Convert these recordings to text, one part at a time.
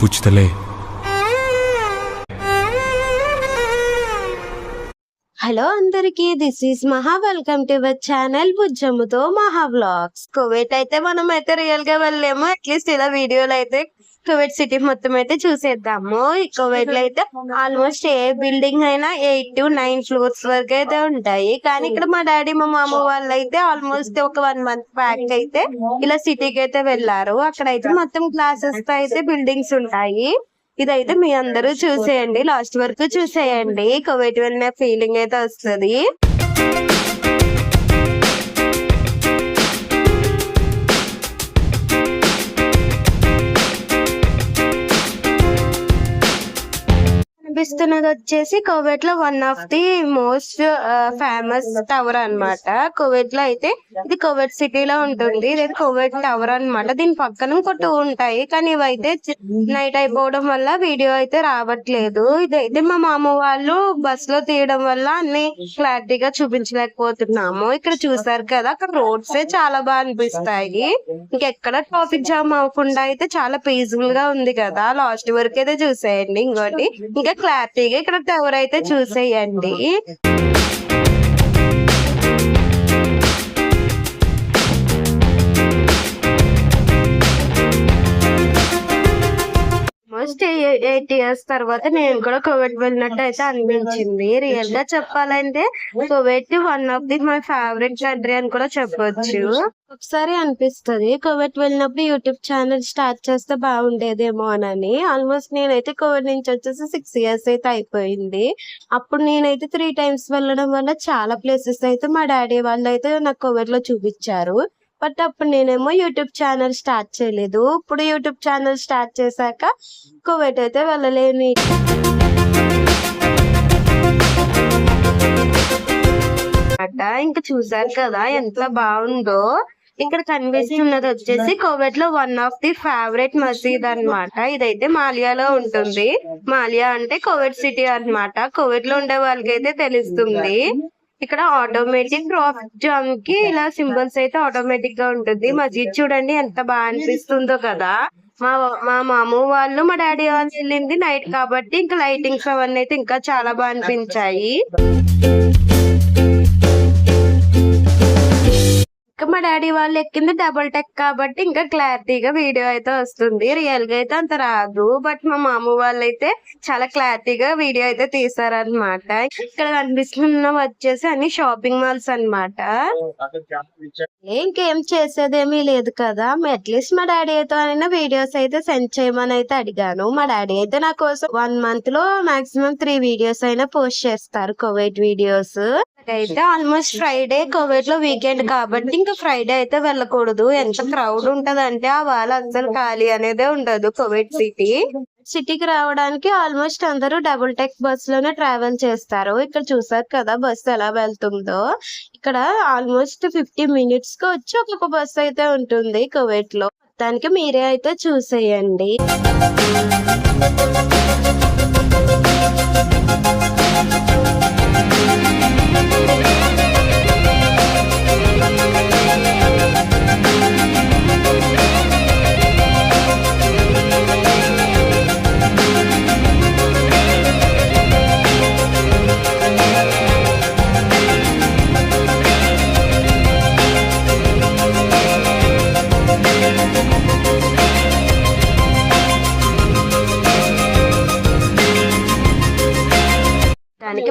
పుచ్చుతలే. Hello అందరికి, this is మహా. Welcome to our channel బుజ్జమ్ముతో మహా వ్లాగ్స్. కువైట్ అయితే మనం అయితే రియల్ గా వెళ్ళలేము, అట్లీస్ట్ ఇలా వీడియోలో అయితే కువైట్ సిటీ మొత్తం అయితే చూసేద్దాము. ఈ కువైట్ లో అయితే ఆల్మోస్ట్ ఏ బిల్డింగ్ అయినా 8 to 9 ఫ్లోర్స్ వరకు అయితే ఉంటాయి. కానీ ఇక్కడ మా డాడీ మా మామ వాళ్ళు అయితే ఆల్మోస్ట్ ఒక 1 month బ్యాక్ అయితే ఇలా సిటీకి అయితే వెళ్ళారు. అక్కడైతే మొత్తం క్లాసెస్ తో అయితే బిల్డింగ్స్ ఉంటాయి. ఇదైతే మీ అందరూ చూసేయండి, లాస్ట్ వరకు చూసేయండి. కువైట్ వెళ్ళిన ఫీలింగ్ అయితే వస్తుంది. కనిపిస్తున్నది వచ్చేసి కువైట్ లో one of the most famous tower అన్నమాట. కువైట్ లో అయితే ఇది కువైట్ సిటీలో ఉంటుంది. ఇది కువైట్ టవర్ అన్నమాట. దీని పక్కన ఇంకో 2 ఉంటాయి, కానీ ఇవైతే నైట్ అయిపోవడం వల్ల వీడియో అయితే రావట్లేదు. ఇదైతే మా మామ వాళ్ళు బస్ లో తీయడం వల్ల అన్ని క్లారిటీగా చూపించలేకపోతున్నాము. ఇక్కడ చూసారు కదా, అక్కడ రోడ్స్ చాలా బాగా అనిపిస్తాయి. ఇంకెక్కడ ట్రాఫిక్ జామ్ అవ్వకుండా అయితే చాలా పీస్ఫుల్ గా ఉంది కదా. లాస్ట్ వరకు అయితే చూసేయండి. ఇంకోటి ఇంకా క్లారిటీగా ఇక్కడ టవర్ అయితే చూసేయండి. ఆల్మోస్ట్ 8 years తర్వాత నేను కూడా కువైట్ వెళ్ళినట్టు అయితే అనిపించింది. రియల్ గా చెప్పాలంటే Kuwait one of the my favourite country అని కూడా చెప్పొచ్చు. ఒకసారి అనిపిస్తుంది కువైట్ వెళ్ళినప్పుడు యూట్యూబ్ ఛానల్ స్టార్ట్ చేస్తే బాగుండేదేమో అని. ఆల్మోస్ట్ నేనైతే కువైట్ నుంచి వచ్చేసి 6 years అయితే అయిపోయింది. అప్పుడు నేనైతే 3 times వెళ్ళడం వల్ల చాలా ప్లేసెస్ అయితే మా డాడీ వాళ్ళు అయితే నాకు కువైట్ లో చూపించారు. బట్ అప్పుడు నేనేమో యూట్యూబ్ ఛానల్ స్టార్ట్ చేయలేదు. ఇప్పుడు యూట్యూబ్ ఛానల్ స్టార్ట్ చేశాక కువైట్ అయితే వెళ్ళలేని. ఇంకా చూసారు కదా ఎంత బాగుందో. ఇక్కడ కనిపిస్తున్నది వచ్చేసి కువైట్ లో వన్ ఆఫ్ ది ఫేవరెట్ మసీద్ అన్నమాట. ఇదైతే మాలియాలో ఉంటుంది. మాలియా అంటే కువైట్ సిటీ అన్నమాట. కువైట్ లో ఉండే వాళ్ళకైతే తెలుస్తుంది. ఇక్కడ ఆటోమేటిక్ ట్రాఫిక్ జామ్ కి ఇలా సింబల్స్ అయితే ఆటోమేటిక్ గా ఉంటుంది. మసీద్ చూడండి ఎంత బాగా అనిపిస్తుందో కదా. మా మామ వాళ్ళు మా డాడీ వాళ్ళు వెళ్ళింది నైట్ కాబట్టి ఇంకా లైటింగ్స్ అవన్నీ అయితే ఇంకా చాలా బాగా అనిపించాయి. ఇంకా మా డాడీ వాళ్ళు ఎక్కింది డబుల్ టెక్ కాబట్టి ఇంకా క్లారిటీగా వీడియో అయితే వస్తుంది. రియల్ గా అయితే అంత రాదు, బట్ మా మామ వాళ్ళు అయితే చాలా క్లారిటీగా వీడియో అయితే తీసారనమాట. ఇక్కడ కనిపిస్తున్న వచ్చేసి అన్ని షాపింగ్ మాల్స్ అన్నమాట. ఇంకేం చేసేదేమీ లేదు కదా, అట్లీస్ట్ మా డాడీ అయితే అయినా వీడియోస్ అయితే సెండ్ చేయమని అయితే అడిగాను. మా డాడీ అయితే నా కోసం 1 month లో మాక్సిమం 3 videos అయినా పోస్ట్ చేస్తారు కువైట్ వీడియోస్. అయితే ఆల్మోస్ట్ ఫ్రైడే కువైట్ లో వీకెండ్ కాబట్టి ఇంకా ఫ్రైడే అయితే వెళ్ళకూడదు. ఎంత క్రౌడ్ ఉంటదంటే ఆ వాళ్ళ అసలు ఖాళీ అనేదే ఉండదు. కువైట్ సిటీకి రావడానికి ఆల్మోస్ట్ అందరూ డబుల్ టెక్ బస్ లోనే ట్రావెల్ చేస్తారు. ఇక్కడ చూసారు కదా బస్సు ఎలా వెళ్తుందో. ఇక్కడ ఆల్మోస్ట్ 50 minutes కి వచ్చి ఒక్కొక్క బస్సు అయితే ఉంటుంది కువైట్ లో. మొత్తానికి మీరే అయితే చూసేయండి.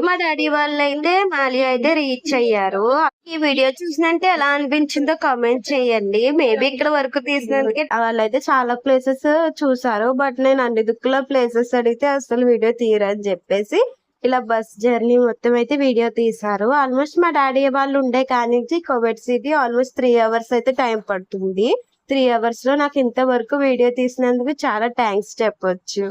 మా డాడీ వాళ్ళు అయితే మాలియా అయితే రీచ్ అయ్యారు. ఈ వీడియో చూసినంటే ఎలా అనిపించిందో కామెంట్ చేయండి. మేబీ ఇక్కడ వరకు తీసినందుకే వాళ్ళైతే చాలా ప్లేసెస్ చూసారు, బట్ నేను అన్ని దిక్కుల ప్లేసెస్ అడిగితే అసలు వీడియో తీయరని చెప్పేసి ఇలా బస్ జర్నీ మొత్తం అయితే వీడియో తీసారు. ఆల్మోస్ట్ మా డాడీ వాళ్ళు ఉండే కానీ కువైట్ సిటీ ఆల్మోస్ట్ 3 hours అయితే టైం పడుతుంది. 3 hours లో నాకు ఇంతవరకు వీడియో తీసినందుకు చాలా థ్యాంక్స్ చెప్పొచ్చు.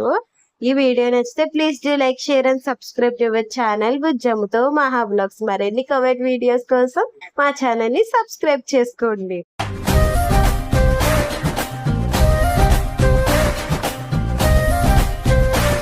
ఈ వీడియో నచ్చితే please do like, share and subscribe to our channel బుజ్జమ్ముతో మహా వ్లాగ్స్. మరిన్ని కువైట్ వీడియోస్ కోసం మా ఛానల్ ని సబ్స్క్రైబ్ చేసుకోండి.